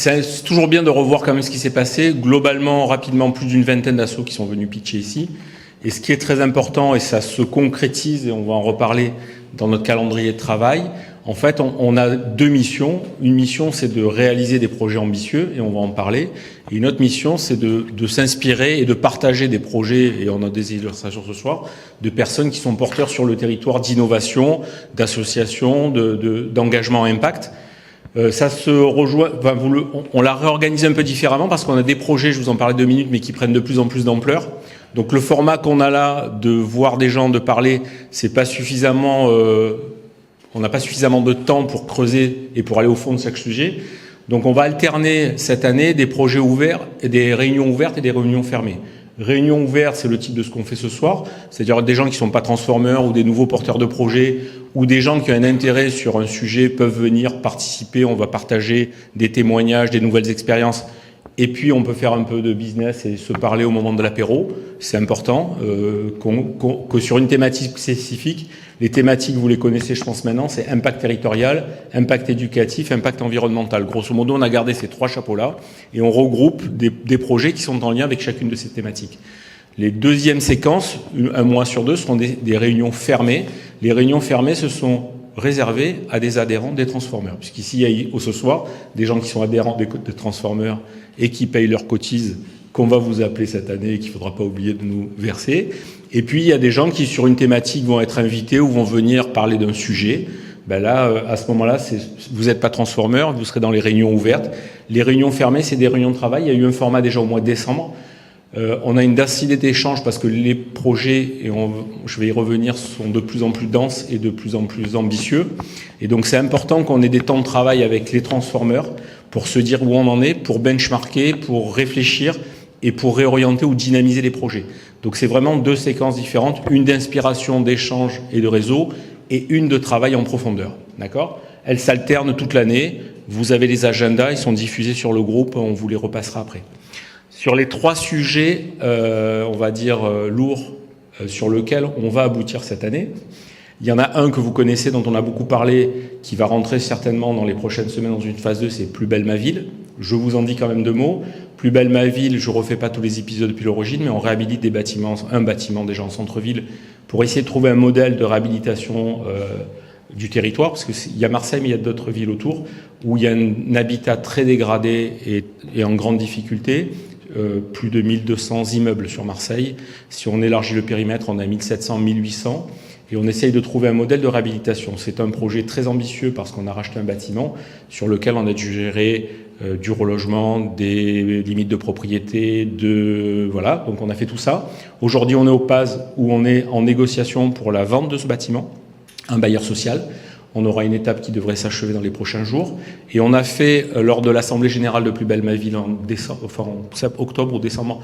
c'est toujours bien de revoir quand même ce qui s'est passé. Globalement, rapidement, plus d'une vingtaine d'assauts qui sont venus pitcher ici. Et ce qui est très important, et ça se concrétise, et on va en reparler dans notre calendrier de travail, en fait, on a deux missions. Une mission, c'est de réaliser des projets ambitieux, et on va en parler. Et une autre mission, c'est de s'inspirer et de partager des projets, et on a des illustrations ce soir, de personnes qui sont porteurs sur le territoire d'innovation, d'association, d'engagement impact. Ça se rejoint, enfin, on l'a réorganisé un peu différemment parce qu'on a des projets, je vous en parlais 2 minutes, mais qui prennent de plus en plus d'ampleur. Donc le format qu'on a là, de voir des gens, de parler, c'est pas suffisamment, on n'a pas suffisamment de temps pour creuser et pour aller au fond de chaque sujet. Donc on va alterner cette année des projets ouverts, et des réunions ouvertes et des réunions fermées. Réunion ouverte, c'est le type de ce qu'on fait ce soir, c'est-à-dire des gens qui ne sont pas transformeurs ou des nouveaux porteurs de projets ou des gens qui ont un intérêt sur un sujet peuvent venir participer, on va partager des témoignages, des nouvelles expériences et puis on peut faire un peu de business et se parler au moment de l'apéro. C'est important que sur une thématique spécifique, les thématiques vous les connaissez je pense maintenant, c'est impact territorial, impact éducatif, impact environnemental. Grosso modo on a gardé ces 3 chapeaux-là et on regroupe des projets qui sont en lien avec chacune de ces thématiques. Les deuxièmes séquences, 1 mois sur 2, seront des réunions fermées. Les réunions fermées se sont réservées à des adhérents des transformeurs. Puisqu'ici, il y a ce soir des gens qui sont adhérents des transformeurs et qui payent leurs cotises, qu'on va vous appeler cette année et qu'il ne faudra pas oublier de nous verser. Et puis, il y a des gens qui, sur une thématique, vont être invités ou vont venir parler d'un sujet. Ben là, à ce moment-là, vous n'êtes pas transformeur, vous serez dans les réunions ouvertes. Les réunions fermées, c'est des réunions de travail. Il y a eu un format déjà au mois de décembre. On a une densité d'échanges parce que les projets, et je vais y revenir, sont de plus en plus denses et de plus en plus ambitieux. Et donc c'est important qu'on ait des temps de travail avec les transformeurs pour se dire où on en est, pour benchmarker, pour réfléchir et pour réorienter ou dynamiser les projets. Donc c'est vraiment 2 séquences différentes, une d'inspiration, d'échange et de réseau et une de travail en profondeur. D'accord ? Elles s'alternent toute l'année. Vous avez les agendas, ils sont diffusés sur le groupe, on vous les repassera après. Sur les 3 sujets, on va dire lourds, sur lesquels on va aboutir cette année, il y en a un que vous connaissez, dont on a beaucoup parlé, qui va rentrer certainement dans les prochaines semaines dans une phase 2, c'est Plus belle ma ville. Je vous en dis quand même 2 mots. Plus belle ma ville, je ne refais pas tous les épisodes depuis l'origine, mais on réhabilite des bâtiments, un bâtiment déjà en centre-ville, pour essayer de trouver un modèle de réhabilitation du territoire, parce qu'il y a Marseille, mais il y a d'autres villes autour, où il y a un habitat très dégradé et en grande difficulté. Plus de 1200 immeubles sur Marseille. Si on élargit le périmètre, on a 1700, 1800. Et on essaye de trouver un modèle de réhabilitation. C'est un projet très ambitieux parce qu'on a racheté un bâtiment sur lequel on a dû gérer du relogement, des limites de propriété, voilà. Donc on a fait tout ça. Aujourd'hui, on est au PAS où on est en négociation pour la vente de ce bâtiment, un bailleur social. On aura une étape qui devrait s'achever dans les prochains jours. Et on a fait, lors de l'Assemblée Générale de Plus belle ma ville en octobre ou décembre,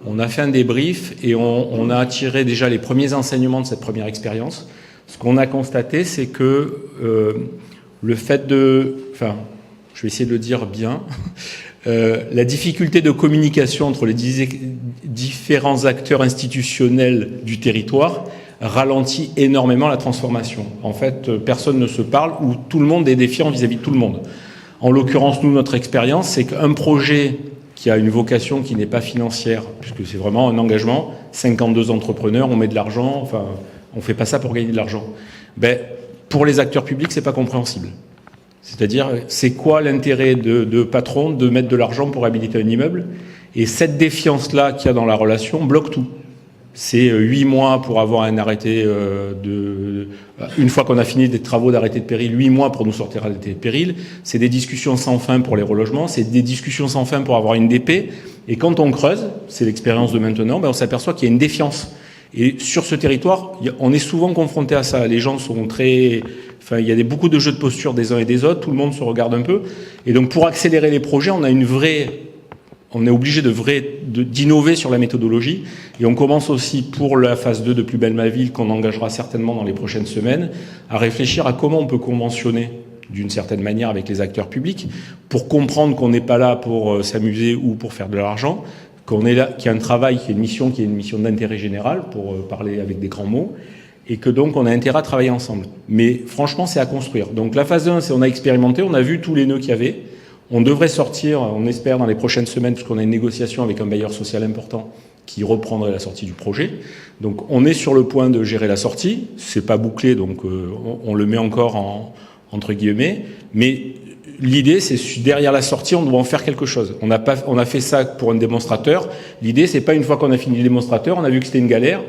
on a fait un débrief et on a tiré déjà les premiers enseignements de cette première expérience. Ce qu'on a constaté, c'est que le fait je vais essayer de le dire bien, la difficulté de communication entre les différents acteurs institutionnels du territoire ralentit énormément la transformation. En fait, personne ne se parle ou tout le monde est défiant vis-à-vis de tout le monde. En l'occurrence, nous, notre expérience, c'est qu'un projet qui a une vocation qui n'est pas financière, puisque c'est vraiment un engagement, 52 entrepreneurs, on met de l'argent, enfin, on fait pas ça pour gagner de l'argent. Pour les acteurs publics, c'est pas compréhensible. C'est-à-dire, c'est quoi l'intérêt de patron de mettre de l'argent pour réhabiliter un immeuble ? Et cette défiance-là qu'il y a dans la relation bloque tout. C'est 8 mois pour avoir un arrêté une fois qu'on a fini des travaux d'arrêté de péril, 8 mois pour nous sortir arrêté de péril. C'est des discussions sans fin pour les relogements, c'est des discussions sans fin pour avoir une DP. Et quand on creuse, c'est l'expérience de maintenant, on s'aperçoit qu'il y a une défiance. Et sur ce territoire, on est souvent confronté à ça. Les gens sont il y a beaucoup de jeux de posture des uns et des autres, tout le monde se regarde un peu. Et donc pour accélérer les projets, on est obligé d'innover sur la méthodologie. Et on commence aussi pour la phase 2 de Plus belle ma ville, qu'on engagera certainement dans les prochaines semaines, à réfléchir à comment on peut conventionner d'une certaine manière avec les acteurs publics pour comprendre qu'on n'est pas là pour s'amuser ou pour faire de l'argent, qu'on est là, qu'il y a un travail, qu'il y a une mission d'intérêt général, pour parler avec des grands mots, et que donc on a intérêt à travailler ensemble. Mais franchement, c'est à construire. Donc la phase 1, c'est on a expérimenté, on a vu tous les nœuds qu'il y avait, On devrait sortir, on espère, dans les prochaines semaines, puisqu'on a une négociation avec un bailleur social important qui reprendrait la sortie du projet. Donc on est sur le point de gérer la sortie. C'est pas bouclé, donc on le met encore entre guillemets. Mais l'idée, c'est derrière la sortie, on doit en faire quelque chose. On a fait ça pour un démonstrateur. L'idée, c'est pas une fois qu'on a fini le démonstrateur, on a vu que c'était une galère.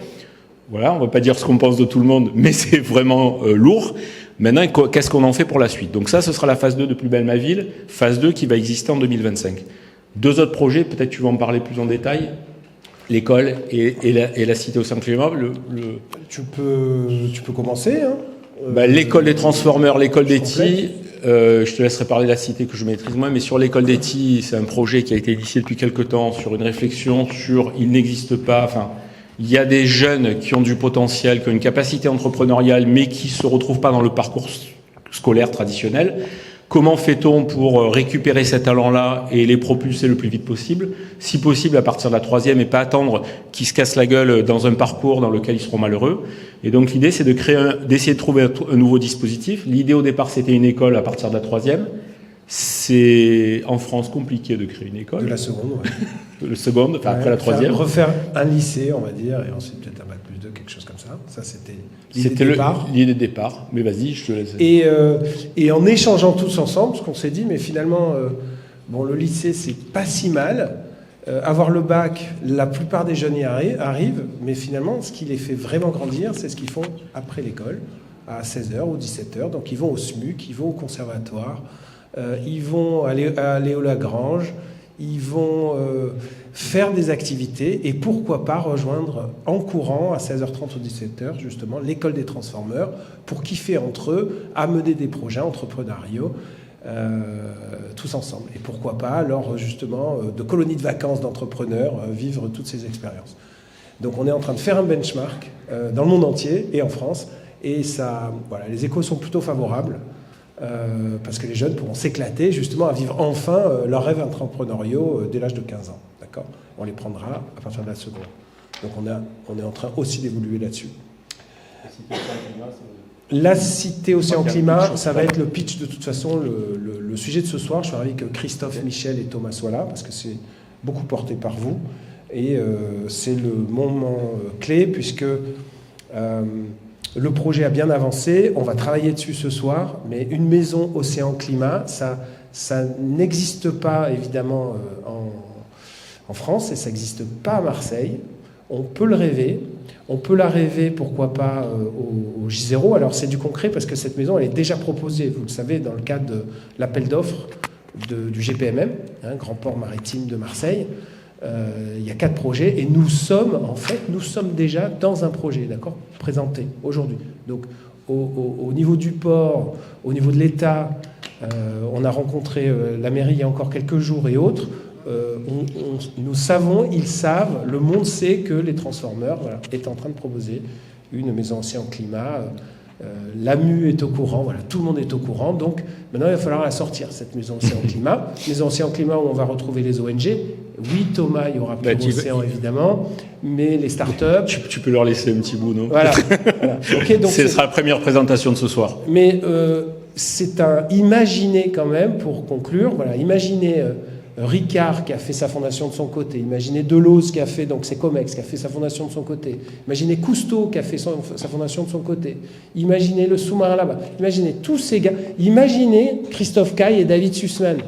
Voilà, on va pas dire ce qu'on pense de tout le monde, mais c'est vraiment lourd. Maintenant, qu'est-ce qu'on en fait pour la suite? Donc ça, ce sera la phase 2 de Plus belle ma ville, phase 2 qui va exister en 2025. 2 autres projets, peut-être tu vas en parler plus en détail. L'école et la cité au climat. Tu peux commencer. Hein. L'école des Transformers, l'école des TI. Je te laisserai parler de la cité que je maîtrise moins, mais sur l'école des TI, c'est un projet qui a été initié depuis quelque temps sur une réflexion sur il n'existe pas. Enfin, il y a des jeunes qui ont du potentiel, qui ont une capacité entrepreneuriale, mais qui se retrouvent pas dans le parcours scolaire traditionnel. Comment fait-on pour récupérer ces talents-là et les propulser le plus vite possible? Si possible, à partir de la 3e et pas attendre qu'ils se cassent la gueule dans un parcours dans lequel ils seront malheureux. Et donc, l'idée, c'est d'essayer de trouver un nouveau dispositif. L'idée, au départ, c'était une école à partir de la 3e. C'est, en France, compliqué de créer une école. De la seconde, ouais. Le seconde, enfin, après la 3e. Refaire un lycée, on va dire, et ensuite peut-être un bac plus 2, quelque chose comme ça. Ça, c'était l'idée de départ. Mais vas-y, je te laisse. Et en échangeant tous ensemble, parce qu'on s'est dit, mais finalement, bon, le lycée, c'est pas si mal. Avoir le bac, la plupart des jeunes y arrivent, mais finalement, ce qui les fait vraiment grandir, c'est ce qu'ils font après l'école, à 16h ou 17h. Donc, ils vont au SMUC, ils vont au conservatoire, ils vont aller à Léo Lagrange, ils vont faire des activités et pourquoi pas rejoindre en courant à 16h30 ou 17h justement l'école des Transformers pour kiffer entre eux, amener des projets entrepreneuriaux tous ensemble. Et pourquoi pas lors justement de colonies de vacances d'entrepreneurs vivre toutes ces expériences. Donc on est en train de faire un benchmark dans le monde entier et en France et ça, voilà, les échos sont plutôt favorables. Parce que les jeunes pourront s'éclater justement à vivre enfin leurs rêves entrepreneuriaux dès l'âge de 15 ans. D'accord ? On les prendra à partir de la seconde. Donc on est en train aussi d'évoluer là-dessus. La cité Océan Climat, ça va être le pitch de toute façon, le sujet de ce soir. Je suis ravi que Christophe, Michel et Thomas soient là parce que c'est beaucoup porté par vous. Et c'est le moment clé puisque... le projet a bien avancé, on va travailler dessus ce soir, mais une maison Océan Climat, ça n'existe pas évidemment en France et ça n'existe pas à Marseille. On peut le rêver, on peut la rêver pourquoi pas au J0. Alors c'est du concret parce que cette maison elle est déjà proposée, vous le savez, dans le cadre de l'appel d'offres du GPMM, Grand Port Maritime de Marseille. Il y a 4 projets et nous sommes déjà dans un projet, d'accord, présenté aujourd'hui. Donc au niveau du port, au niveau de l'État, on a rencontré la mairie il y a encore quelques jours et autres. Nous savons, ils savent, le monde sait que les Transformers est en train de proposer une maison Océan Climat. L'AMU est au courant, voilà, tout le monde est au courant. Donc maintenant, il va falloir la sortir, cette maison Océan Climat. Maison Océan Climat où on va retrouver les ONG. Oui, Thomas, il y aura plus d'océan, évidemment, mais les startups... Tu peux leur laisser un petit bout, non? Voilà. Okay, donc ce sera la première présentation de ce soir. Mais c'est un... Imaginez quand même, pour conclure, voilà, imaginez... Ricard qui a fait sa fondation de son côté, imaginez Deleuze qui a fait, donc c'est Comex, qui a fait sa fondation de son côté, imaginez Cousteau qui a fait sa fondation de son côté, imaginez le sous-marin là-bas, imaginez tous ces gars, imaginez Christophe Caille et David Sussman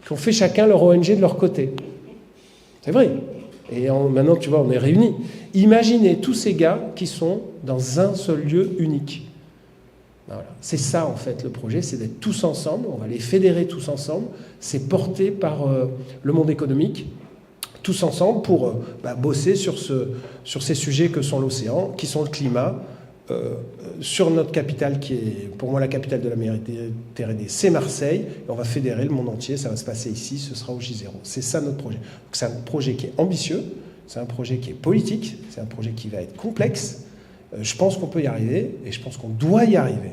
qui ont fait chacun leur ONG de leur côté. C'est vrai. Et maintenant, tu vois, on est réunis. Imaginez tous ces gars qui sont dans un seul lieu unique. Voilà. C'est ça, en fait, le projet, c'est d'être tous ensemble, on va les fédérer tous ensemble, c'est porté par le monde économique, tous ensemble pour bosser sur ces sujets que sont l'océan, qui sont le climat, sur notre capitale qui est, pour moi, la capitale de la Méditerranée, c'est Marseille, et on va fédérer le monde entier, ça va se passer ici, ce sera au J0. C'est ça notre projet. Donc, c'est un projet qui est ambitieux, c'est un projet qui est politique, c'est un projet qui va être complexe. Je pense qu'on peut y arriver et je pense qu'on doit y arriver.